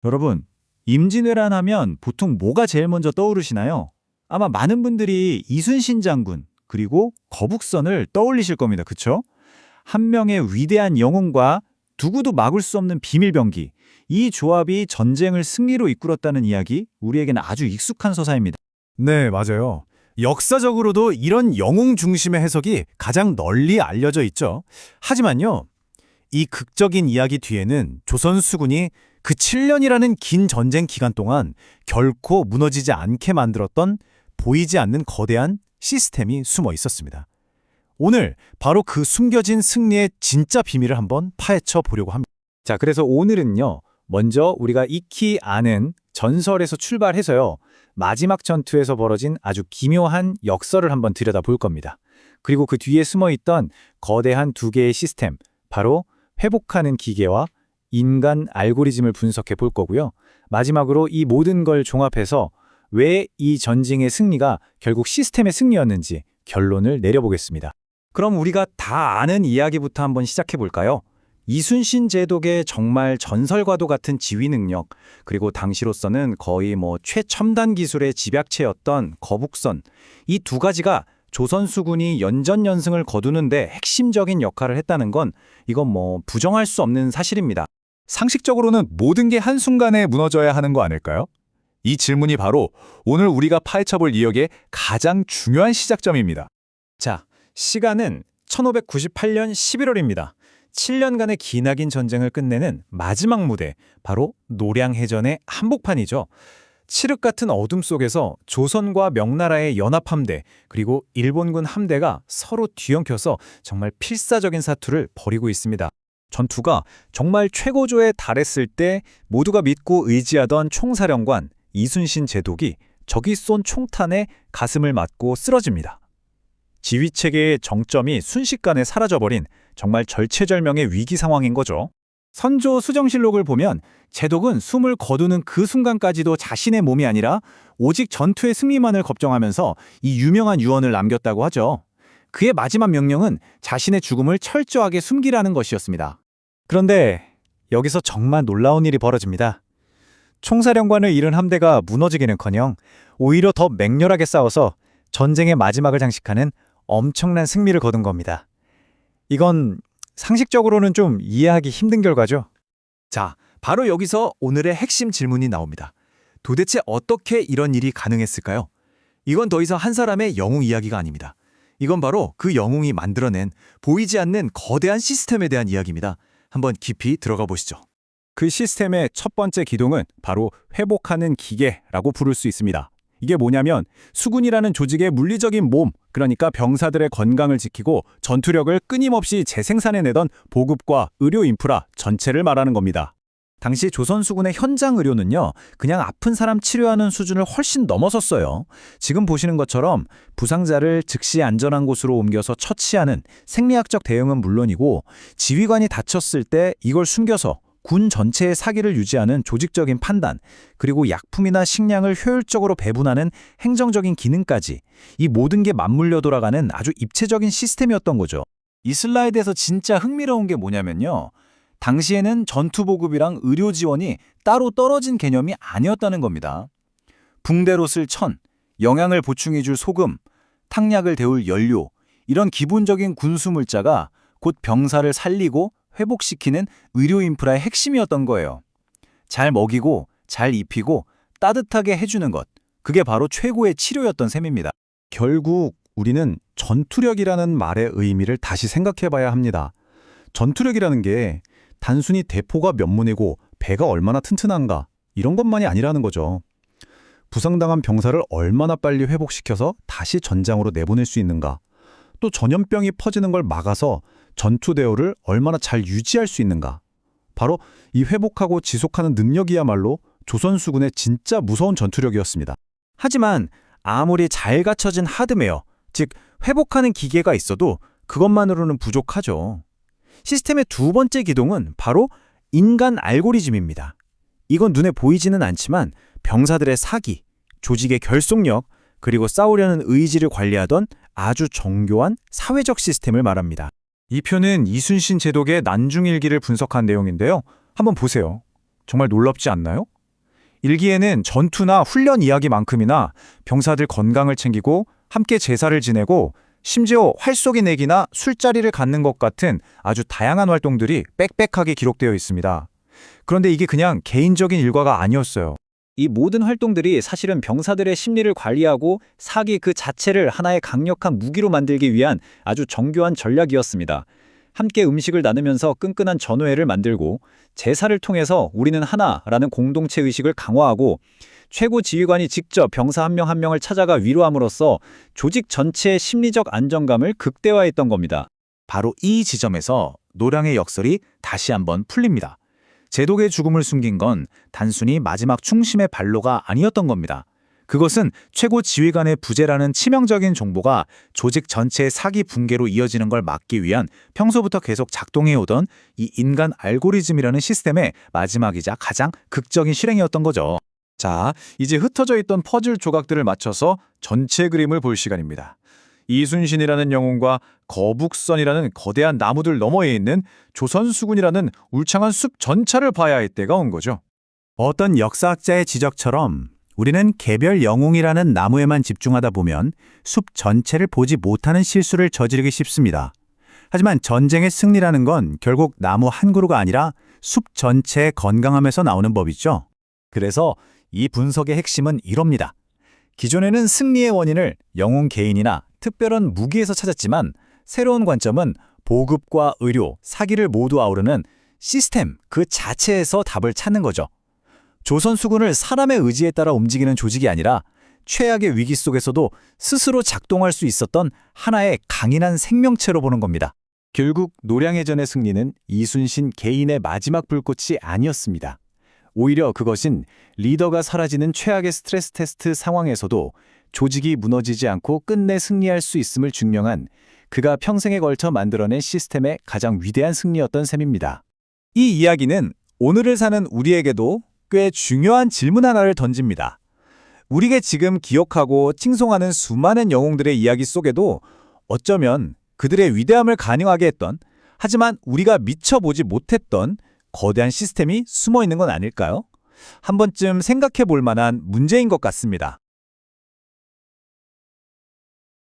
여러분, 임진왜란 하면 보통 뭐가 제일 먼저 떠오르시나요? 아마 많은 분들이 이순신 장군, 그리고 거북선을 떠올리실 겁니다. 그쵸? 한 명의 위대한 영웅과 누구도 막을 수 없는 비밀병기. 이 조합이 전쟁을 승리로 이끌었다는 이야기, 우리에게는 아주 익숙한 서사입니다. 네, 맞아요. 역사적으로도 이런 영웅 중심의 해석이 가장 널리 알려져 있죠. 하지만요, 이 극적인 이야기 뒤에는 조선 수군이 그 7년이라는 긴 전쟁 기간 동안 결코 무너지지 않게 만들었던 보이지 않는 거대한 시스템이 숨어 있었습니다. 오늘 바로 그 숨겨진 승리의 진짜 비밀을 한번 파헤쳐 보려고 합니다. 자, 그래서 오늘은요, 먼저 우리가 익히 아는 전설에서 출발해서요, 마지막 전투에서 벌어진 아주 기묘한 역설을 한번 들여다볼 겁니다. 그리고 그 뒤에 숨어있던 거대한 두 개의 시스템, 바로 회복하는 기계와 인간 알고리즘을 분석해 볼 거고요. 마지막으로 이 모든 걸 종합해서 왜 이 전쟁의 승리가 결국 시스템의 승리였는지 결론을 내려보겠습니다. 그럼 우리가 다 아는 이야기부터 한번 시작해 볼까요? 이순신 제독의 정말 전설과도 같은 지휘 능력, 그리고 당시로서는 거의 최첨단 기술의 집약체였던 거북선, 이 두 가지가 조선 수군이 연전연승을 거두는데 핵심적인 역할을 했다는 건 이건 부정할 수 없는 사실입니다. 상식적으로는 모든 게 한순간에 무너져야 하는 거 아닐까요? 이 질문이 바로 오늘 우리가 파헤쳐볼 이야기의 가장 중요한 시작점입니다. 자, 시간은 1598년 11월입니다. 7년간의 기나긴 전쟁을 끝내는 마지막 무대, 바로 노량해전의 한복판이죠. 칠흑 같은 어둠 속에서 조선과 명나라의 연합함대, 그리고 일본군 함대가 서로 뒤엉켜서 정말 필사적인 사투를 벌이고 있습니다. 전투가 정말 최고조에 달했을 때 모두가 믿고 의지하던 총사령관 이순신 제독이 적이 쏜 총탄에 가슴을 맞고 쓰러집니다. 지휘체계의 정점이 순식간에 사라져버린 정말 절체절명의 위기 상황인 거죠. 선조 수정실록을 보면 제독은 숨을 거두는 그 순간까지도 자신의 몸이 아니라 오직 전투의 승리만을 걱정하면서 이 유명한 유언을 남겼다고 하죠. 그의 마지막 명령은 자신의 죽음을 철저하게 숨기라는 것이었습니다. 그런데 여기서 정말 놀라운 일이 벌어집니다. 총사령관을 잃은 함대가 무너지기는커녕 오히려 더 맹렬하게 싸워서 전쟁의 마지막을 장식하는 엄청난 승리를 거둔 겁니다. 이건 상식적으로는 좀 이해하기 힘든 결과죠. 자, 바로 여기서 오늘의 핵심 질문이 나옵니다. 도대체 어떻게 이런 일이 가능했을까요? 이건 더 이상 한 사람의 영웅 이야기가 아닙니다. 이건 바로 그 영웅이 만들어낸 보이지 않는 거대한 시스템에 대한 이야기입니다. 한번 깊이 들어가 보시죠. 그 시스템의 첫 번째 기동은 바로 회복하는 기계라고 부를 수 있습니다. 이게 뭐냐면 수군이라는 조직의 물리적인 몸, 그러니까 병사들의 건강을 지키고 전투력을 끊임없이 재생산해내던 보급과 의료 인프라 전체를 말하는 겁니다. 당시 조선 수군의 현장 의료는요, 그냥 아픈 사람 치료하는 수준을 훨씬 넘어섰어요. 지금 보시는 것처럼 부상자를 즉시 안전한 곳으로 옮겨서 처치하는 생리학적 대응은 물론이고, 지휘관이 다쳤을 때 이걸 숨겨서 군 전체의 사기를 유지하는 조직적인 판단, 그리고 약품이나 식량을 효율적으로 배분하는 행정적인 기능까지, 이 모든 게 맞물려 돌아가는 아주 입체적인 시스템이었던 거죠. 이 슬라이드에서 진짜 흥미로운 게 뭐냐면요, 당시에는 전투 보급이랑 의료 지원이 따로 떨어진 개념이 아니었다는 겁니다. 붕대로 쓸 천, 영양을 보충해줄 소금, 탕약을 데울 연료, 이런 기본적인 군수 물자가 곧 병사를 살리고 회복시키는 의료 인프라의 핵심이었던 거예요. 잘 먹이고 잘 입히고 따뜻하게 해주는 것, 그게 바로 최고의 치료였던 셈입니다. 결국 우리는 전투력이라는 말의 의미를 다시 생각해봐야 합니다. 전투력이라는 게 단순히 대포가 몇 문이고 배가 얼마나 튼튼한가 이런 것만이 아니라는 거죠. 부상당한 병사를 얼마나 빨리 회복시켜서 다시 전장으로 내보낼 수 있는가, 또 전염병이 퍼지는 걸 막아서 전투 대우를 얼마나 잘 유지할 수 있는가. 바로 이 회복하고 지속하는 능력이야말로 조선 수군의 진짜 무서운 전투력이었습니다. 하지만 아무리 잘 갖춰진 하드웨어, 즉 회복하는 기계가 있어도 그것만으로는 부족하죠. 시스템의 두 번째 기동은 바로 인간 알고리즘입니다. 이건 눈에 보이지는 않지만 병사들의 사기, 조직의 결속력, 그리고 싸우려는 의지를 관리하던 아주 정교한 사회적 시스템을 말합니다. 이 표는 이순신 제독의 난중일기를 분석한 내용인데요. 한번 보세요. 정말 놀랍지 않나요? 일기에는 전투나 훈련 이야기만큼이나 병사들 건강을 챙기고 함께 제사를 지내고 심지어 활쏘기 내기나 술자리를 갖는 것 같은 아주 다양한 활동들이 빽빽하게 기록되어 있습니다. 그런데 이게 그냥 개인적인 일과가 아니었어요. 이 모든 활동들이 사실은 병사들의 심리를 관리하고 사기 그 자체를 하나의 강력한 무기로 만들기 위한 아주 정교한 전략이었습니다. 함께 음식을 나누면서 끈끈한 전우회를 만들고 제사를 통해서 우리는 하나라는 공동체 의식을 강화하고 최고 지휘관이 직접 병사 한 명 한 명을 찾아가 위로함으로써 조직 전체의 심리적 안정감을 극대화했던 겁니다. 바로 이 지점에서 노량의 역설이 다시 한번 풀립니다. 제독의 죽음을 숨긴 건 단순히 마지막 충심의 발로가 아니었던 겁니다. 그것은 최고 지휘관의 부재라는 치명적인 정보가 조직 전체의 사기 붕괴로 이어지는 걸 막기 위한 평소부터 계속 작동해오던 이 인간 알고리즘이라는 시스템의 마지막이자 가장 극적인 실행이었던 거죠. 자, 이제 흩어져 있던 퍼즐 조각들을 맞춰서 전체 그림을 볼 시간입니다. 이순신이라는 영웅과 거북선이라는 거대한 나무들 너머에 있는 조선수군이라는 울창한 숲 전차를 봐야 할 때가 온 거죠. 어떤 역사학자의 지적처럼 우리는 개별 영웅이라는 나무에만 집중하다 보면 숲 전체를 보지 못하는 실수를 저지르기 쉽습니다. 하지만 전쟁의 승리라는 건 결국 나무 한 그루가 아니라 숲 전체의 건강함에서 나오는 법이죠. 그래서 이 분석의 핵심은 이럽니다. 기존에는 승리의 원인을 영웅 개인이나 특별한 무기에서 찾았지만 새로운 관점은 보급과 의료, 사기를 모두 아우르는 시스템 그 자체에서 답을 찾는 거죠. 조선 수군을 사람의 의지에 따라 움직이는 조직이 아니라 최악의 위기 속에서도 스스로 작동할 수 있었던 하나의 강인한 생명체로 보는 겁니다. 결국 노량해전의 승리는 이순신 개인의 마지막 불꽃이 아니었습니다. 오히려 그것은 리더가 사라지는 최악의 스트레스 테스트 상황에서도 조직이 무너지지 않고 끝내 승리할 수 있음을 증명한 그가 평생에 걸쳐 만들어낸 시스템의 가장 위대한 승리였던 셈입니다. 이 이야기는 오늘을 사는 우리에게도 꽤 중요한 질문 하나를 던집니다. 우리가 지금 기억하고 칭송하는 수많은 영웅들의 이야기 속에도 어쩌면 그들의 위대함을 가능하게 했던, 하지만 우리가 미처 보지 못했던 거대한 시스템이 숨어 있는 건 아닐까요? 한 번쯤 생각해 볼 만한 문제인 것 같습니다.